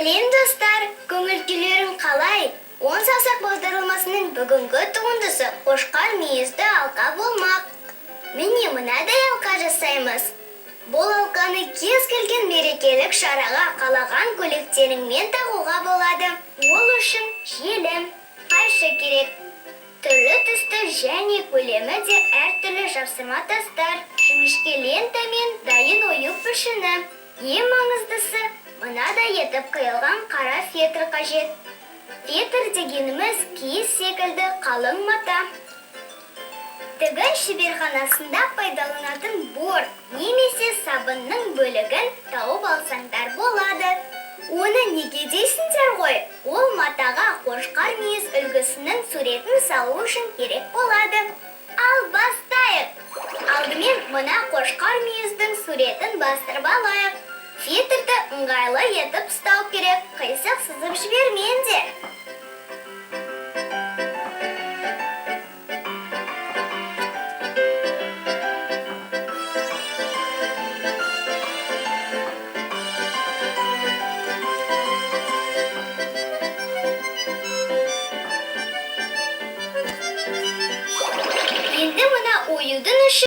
Сәлем достар, көңіл күйлерің қалай? 10 саусақ бағдарламасының бүгінгі туындысы қошқар мүйізді алқа болмақ. Міне мынадай алқа жасаймыз. Бұл алқаны кез келген мерекелік шараға қалаған көйлектеріңмен тағуға болады. Ол үшін желім, қайшы керек. Түрлі түсті және көлемі де әртүрлі жапсырма тастар, жіңішке лента мен дайын ою пішіні. Ең маңыздысы, мынадай етіп қиылған қара фетр қажет. Фетр дегеніміз киіз секілді қалың мата. Тігін шеберханасында пайдаланатын борт немесе сабынның бөлігін тауып алсаңдар болады. Оны неге дейсіңдер ғой? Ол матаға қошқар мүйіз үлгісінің суретін салу үшін керек болады. Ал бастайық. Алдымен мына қошқар мүйіздің суретін бастырып алайық. Фетрді ыңғайлы етіп ұстау керек, қисық сызып жібермеңдер.